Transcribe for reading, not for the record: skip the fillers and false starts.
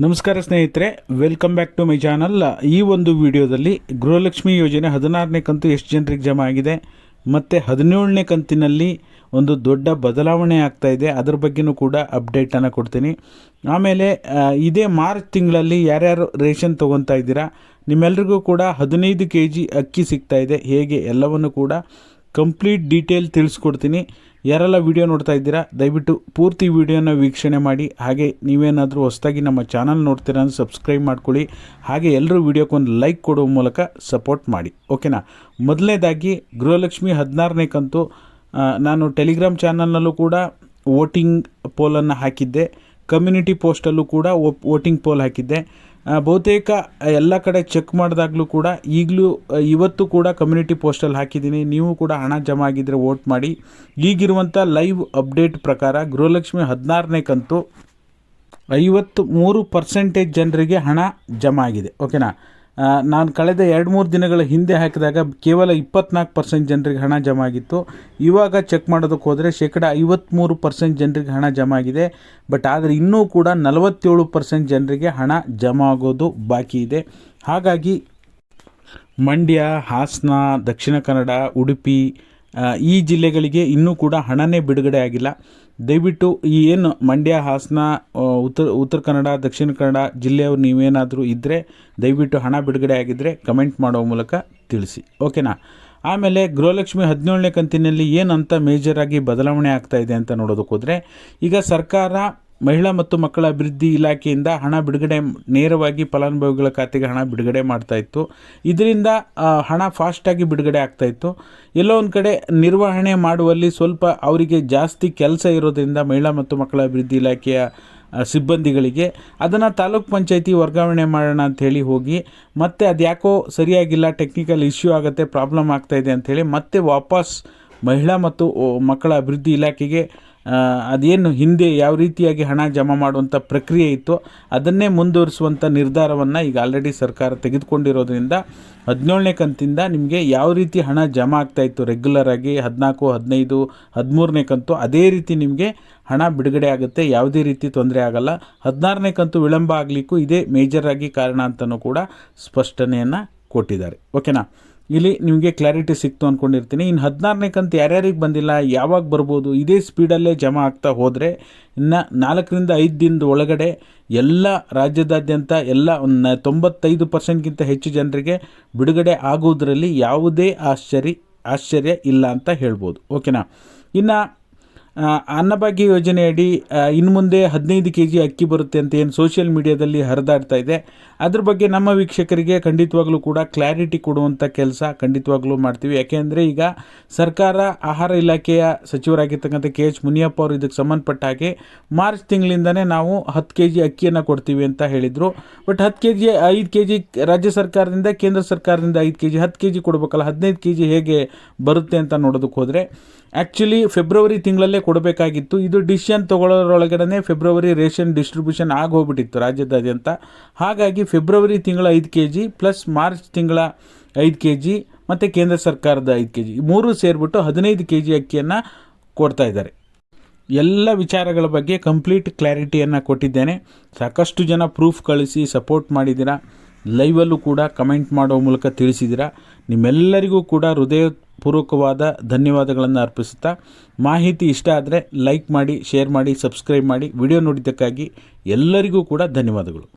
ನಮಸ್ಕಾರ ಸ್ನೇಹಿತರೆ, welcome back to my channel. ಈ ಒಂದು ವಿಡಿಯೋದಲ್ಲಿ ಗೃಹಲಕ್ಷ್ಮಿ ಯೋಜನೆ 16ನೇ ಕಂತು ಎಷ್ಟು ಜನರಿಗೆ ಜಮಾ ಆಗಿದೆ ಮತ್ತು 17ನೇ ಕಂತಿನಲ್ಲಿ ಒಂದು ದೊಡ್ಡ ಬದಲಾವಣೆ ಆಗ್ತಾ ಇದೆ, ಅದರ ಬಗ್ಗೆನೂ ಕೂಡ ಅಪ್ಡೇಟನ್ನು ಕೊಡ್ತೀನಿ. ಆಮೇಲೆ ಇದೇ ಮಾರ್ಚ್ ತಿಂಗಳಲ್ಲಿ ಯಾರ್ಯಾರು ರೇಷನ್ ತೊಗೊತಾ ಇದ್ದೀರಾ ನಿಮ್ಮೆಲ್ರಿಗೂ ಕೂಡ 15 kg ಅಕ್ಕಿ ಸಿಗ್ತಾ ಇದೆ, ಹೇಗೆ ಎಲ್ಲವನ್ನು ಕೂಡ ಕಂಪ್ಲೀಟ್ ಡೀಟೇಲ್ ತಿಳಿಸ್ಕೊಡ್ತೀನಿ. ಯಾರೆಲ್ಲ ವಿಡಿಯೋ ನೋಡ್ತಾ ಇದ್ದೀರಾ ದಯವಿಟ್ಟು ಪೂರ್ತಿ ವಿಡಿಯೋನ ವೀಕ್ಷಣೆ ಮಾಡಿ. ಹಾಗೆ ನೀವೇನಾದರೂ ಹೊಸದಾಗಿ ನಮ್ಮ ಚಾನಲ್ ನೋಡ್ತೀರಾ ಅಂದರೆ ಸಬ್ಸ್ಕ್ರೈಬ್ ಮಾಡ್ಕೊಳ್ಳಿ. ಹಾಗೆ ಎಲ್ಲರೂ ವಿಡಿಯೋಕ್ಕೊಂದು ಲೈಕ್ ಕೊಡುವ ಮೂಲಕ ಸಪೋರ್ಟ್ ಮಾಡಿ, ಓಕೆನಾ. ಮೊದಲನೇದಾಗಿ ಗೃಹಲಕ್ಷ್ಮಿ 16ನೇ ಕಂತು ನಾನು ಟೆಲಿಗ್ರಾಮ್ ಚಾನಲ್ನಲ್ಲೂ ಕೂಡ ವೋಟಿಂಗ್ ಪೋಲನ್ನು ಹಾಕಿದ್ದೆ, ಕಮ್ಯುನಿಟಿ ಪೋಸ್ಟಲ್ಲೂ ಕೂಡ ವೋಟಿಂಗ್ ಪೋಲ್ ಹಾಕಿದ್ದೆ. ಬಹುತೇಕ ಎಲ್ಲ ಕಡೆ ಚೆಕ್ ಮಾಡಿದಾಗಲೂ ಕೂಡ ಇವತ್ತು ಕೂಡ ಕಮ್ಯುನಿಟಿ ಪೋಸ್ಟಲ್ಲಿ ಹಾಕಿದ್ದೀನಿ. ನೀವು ಕೂಡ ಹಣ ಜಮಾ ಆಗಿದ್ದರೆ ವೋಟ್ ಮಾಡಿ. ಈಗಿರುವಂಥ ಲೈವ್ ಅಪ್ಡೇಟ್ ಪ್ರಕಾರ ಗೃಹಲಕ್ಷ್ಮಿ 16ನೇ ಕಂತು 53% ಜನರಿಗೆ ಹಣ ಜಮಾ ಆಗಿದೆ, ಓಕೆನಾ. ನಾನು ಕಳೆದ 2-3 ದಿನಗಳ ಹಿಂದೆ ಹಾಕಿದಾಗ ಕೇವಲ 24% ಜನರಿಗೆ ಹಣ ಜಮಾ ಆಗಿತ್ತು. ಇವಾಗ ಚೆಕ್ ಮಾಡೋದಕ್ಕೆ ಹೋದರೆ 53% ಜನರಿಗೆ ಹಣ ಜಮಾ ಆಗಿದೆ. ಬಟ್ ಆದರೆ ಇನ್ನೂ ಕೂಡ 47% ಜನರಿಗೆ ಹಣ ಜಮಾ ಆಗೋದು ಬಾಕಿ ಇದೆ. ಹಾಗಾಗಿ ಮಂಡ್ಯ, ಹಾಸನ, ದಕ್ಷಿಣ ಕನ್ನಡ, ಉಡುಪಿ ಈ ಜಿಲ್ಲೆಗಳಿಗೆ ಇನ್ನೂ ಕೂಡ ಹಣನೇ ಬಿಡುಗಡೆ ಆಗಿಲ್ಲ. ದಯವಿಟ್ಟು ಈ ಏನು ಮಂಡ್ಯ, ಹಾಸನ, ಉತ್ತರ ಕನ್ನಡ, ದಕ್ಷಿಣ ಕನ್ನಡ ಜಿಲ್ಲೆಯವರು ನೀವೇನಾದರೂ ಇದ್ದರೆ ದಯವಿಟ್ಟು ಹಣ ಬಿಡುಗಡೆ ಆಗಿದ್ದರೆ ಕಮೆಂಟ್ ಮಾಡೋ ಮೂಲಕ ತಿಳಿಸಿ, ಓಕೆನಾ. ಆಮೇಲೆ ಗೃಹಲಕ್ಷ್ಮಿ 17ನೇ ಕಂತಿನಲ್ಲಿ ಏನಂತ ಮೇಜರಾಗಿ ಬದಲಾವಣೆ ಆಗ್ತಾ ಇದೆ ಅಂತ ನೋಡೋದಕ್ಕೆ ಹೋದರೆ, ಈಗ ಸರ್ಕಾರ ಮಹಿಳಾ ಮತ್ತು ಮಕ್ಕಳ ಅಭಿವೃದ್ಧಿ ಇಲಾಖೆಯಿಂದ ಹಣ ಬಿಡುಗಡೆ ನೇರವಾಗಿ ಫಲಾನುಭವಿಗಳ ಖಾತೆಗೆ ಹಣ ಬಿಡುಗಡೆ ಮಾಡ್ತಾ ಇತ್ತು. ಇದರಿಂದ ಹಣ ಫಾಸ್ಟಾಗಿ ಬಿಡುಗಡೆ ಆಗ್ತಾ ಇತ್ತು. ಎಲ್ಲೋ ಒಂದು ಕಡೆ ನಿರ್ವಹಣೆ ಮಾಡುವಲ್ಲಿ ಸ್ವಲ್ಪ ಅವರಿಗೆ ಜಾಸ್ತಿ ಕೆಲಸ ಇರೋದ್ರಿಂದ ಮಹಿಳಾ ಮತ್ತು ಮಕ್ಕಳ ಅಭಿವೃದ್ಧಿ ಇಲಾಖೆಯ ಸಿಬ್ಬಂದಿಗಳಿಗೆ ಅದನ್ನು ತಾಲೂಕ್ ಪಂಚಾಯತಿ ವರ್ಗಾವಣೆ ಮಾಡೋಣ ಅಂಥೇಳಿ ಹೋಗಿ ಮತ್ತೆ ಅದು ಯಾಕೋ ಸರಿಯಾಗಿಲ್ಲ, ಟೆಕ್ನಿಕಲ್ ಇಶ್ಯೂ ಆಗುತ್ತೆ, ಪ್ರಾಬ್ಲಮ್ ಆಗ್ತಾಯಿದೆ ಅಂಥೇಳಿ ಮತ್ತೆ ವಾಪಸ್ ಮಹಿಳಾ ಮತ್ತು ಮಕ್ಕಳ ಅಭಿವೃದ್ಧಿ ಇಲಾಖೆಗೆ ಅದೇನು ಹಿಂದೆ ಯಾವ ರೀತಿಯಾಗಿ ಹಣ ಜಮಾ ಮಾಡುವಂಥ ಪ್ರಕ್ರಿಯೆ ಇತ್ತು ಅದನ್ನೇ ಮುಂದುವರಿಸುವಂಥ ನಿರ್ಧಾರವನ್ನು ಈಗ ಆಲ್ರೆಡಿ ಸರ್ಕಾರ ತೆಗೆದುಕೊಂಡಿರೋದ್ರಿಂದ 17ನೇ ಕಂತಿಂದ ನಿಮಗೆ ಯಾವ ರೀತಿ ಹಣ ಜಮಾ ಆಗ್ತಾಯಿತ್ತು ರೆಗ್ಯುಲರ್ ಆಗಿ 14, 15, 13ನೇ ಕಂತು ಅದೇ ರೀತಿ ನಿಮಗೆ ಹಣ ಬಿಡುಗಡೆ ಆಗುತ್ತೆ, ಯಾವುದೇ ರೀತಿ ತೊಂದರೆ ಆಗಲ್ಲ. 16ನೇ ಕಂತು ವಿಳಂಬ ಆಗಲಿಕ್ಕೂ ಇದೇ ಮೇಜರ್ ಆಗಿ ಕಾರಣ ಅಂತಲೂ ಕೂಡ ಸ್ಪಷ್ಟನೆಯನ್ನು ಕೊಟ್ಟಿದ್ದಾರೆ, ಓಕೆನಾ. ಇಲ್ಲಿ ನಿಮಗೆ ಕ್ಲಾರಿಟಿ ಸಿಕ್ತು ಅಂದ್ಕೊಂಡಿರ್ತೀನಿ. ಇನ್ನು 16ನೇ ಕಂತು ಯಾರ್ಯಾರಿಗೆ ಬಂದಿಲ್ಲ, ಯಾವಾಗ ಬರ್ಬೋದು, ಇದೇ ಸ್ಪೀಡಲ್ಲೇ ಜಮಾ ಆಗ್ತಾ ಹೋದರೆ ಇನ್ನು 4ರಿಂದ 5 ದಿನದ ಒಳಗಡೆ ಎಲ್ಲ ರಾಜ್ಯದಾದ್ಯಂತ ಎಲ್ಲ 95%ಗಿಂತ ಹೆಚ್ಚು ಜನರಿಗೆ ಬಿಡುಗಡೆ ಆಗುವುದರಲ್ಲಿ ಯಾವುದೇ ಆಶ್ಚರ್ಯ ಇಲ್ಲ ಅಂತ ಹೇಳ್ಬೋದು, ಓಕೆನಾ. ಇನ್ನು ಅನ್ನಭಾಗ್ಯ ಯೋಜನೆಯಡಿ ಇನ್ನು ಮುಂದೆ 15 kg ಅಕ್ಕಿ ಬರುತ್ತೆ ಅಂತ ಏನು ಸೋಷಿಯಲ್ ಮೀಡಿಯಾದಲ್ಲಿ ಹರಿದಾಡ್ತಾ ಇದೆ, ಅದ್ರ ಬಗ್ಗೆ ನಮ್ಮ ವೀಕ್ಷಕರಿಗೆ ಖಂಡಿತವಾಗ್ಲೂ ಕೂಡ ಕ್ಲಾರಿಟಿ ಕೊಡುವಂಥ ಕೆಲಸ ಖಂಡಿತವಾಗ್ಲೂ ಮಾಡ್ತೀವಿ. ಯಾಕೆಂದರೆ ಈಗ ಸರ್ಕಾರ ಆಹಾರ ಇಲಾಖೆಯ ಸಚಿವರಾಗಿರ್ತಕ್ಕಂಥ KH ಮುನಿಯಪ್ಪ ಅವರು ಇದಕ್ಕೆ ಸಂಬಂಧಪಟ್ಟ ಹಾಗೆ ಮಾರ್ಚ್ ತಿಂಗಳಿಂದನೇ ನಾವು 10 kg ಅಕ್ಕಿಯನ್ನು ಕೊಡ್ತೀವಿ ಅಂತ ಹೇಳಿದರು. ಬಟ್ 5 kg ರಾಜ್ಯ ಸರ್ಕಾರದಿಂದ, ಕೇಂದ್ರ ಸರ್ಕಾರದಿಂದ 5 kg 10 kg ಕೊಡಬೇಕಲ್ಲ, 15 kg ಹೇಗೆ ಬರುತ್ತೆ ಅಂತ ನೋಡೋದಕ್ಕೆ ಹೋದರೆ ಆ್ಯಕ್ಚುಲಿ ಫೆಬ್ರವರಿ ತಿಂಗಳಲ್ಲೇ ಕೊಡಬೇಕಾಗಿತ್ತು. ಇದು ಡಿಸಿಷನ್ ತೊಗೊಳ್ಳೋರೊಳಗಡೆ ಫೆಬ್ರವರಿ ರೇಷನ್ ಡಿಸ್ಟ್ರಿಬ್ಯೂಷನ್ ಆಗೋಗ್ಬಿಟ್ಟಿತ್ತು ರಾಜ್ಯದಾದ್ಯಂತ. ಹಾಗಾಗಿ ಫೆಬ್ರವರಿ ತಿಂಗಳ 5 kg ಪ್ಲಸ್ ಮಾರ್ಚ್ ತಿಂಗಳ 5 kg ಮತ್ತು ಕೇಂದ್ರ ಸರ್ಕಾರದ 5 kg 3 ಸೇರಿಬಿಟ್ಟು 15 kg ಅಕ್ಕಿಯನ್ನು ಕೊಡ್ತಾ ಇದ್ದಾರೆ. ಎಲ್ಲ ವಿಚಾರಗಳ ಬಗ್ಗೆ ಕಂಪ್ಲೀಟ್ ಕ್ಲಾರಿಟಿಯನ್ನು ಕೊಟ್ಟಿದ್ದೇನೆ. ಸಾಕಷ್ಟು ಜನ ಪ್ರೂಫ್ ಕಳಿಸಿ ಸಪೋರ್ಟ್ ಮಾಡಿದ್ದೀರಾ, ಲೈವಲ್ಲೂ ಕೂಡ ಕಮೆಂಟ್ ಮಾಡೋ ಮೂಲಕ ತಿಳಿಸಿದ್ದೀರಾ. ನಿಮ್ಮೆಲ್ಲರಿಗೂ ಕೂಡ ಹೃದಯಪೂರ್ವಕವಾದ ಧನ್ಯವಾದಗಳನ್ನು ಅರ್ಪಿಸುತ್ತಾ, ಮಾಹಿತಿ ಇಷ್ಟ ಆದರೆ ಲೈಕ್ ಮಾಡಿ, ಶೇರ್ ಮಾಡಿ, ಸಬ್ಸ್ಕ್ರೈಬ್ ಮಾಡಿ. ವಿಡಿಯೋ ನೋಡಿದ್ದಕ್ಕಾಗಿ ಎಲ್ಲರಿಗೂ ಕೂಡ ಧನ್ಯವಾದಗಳು.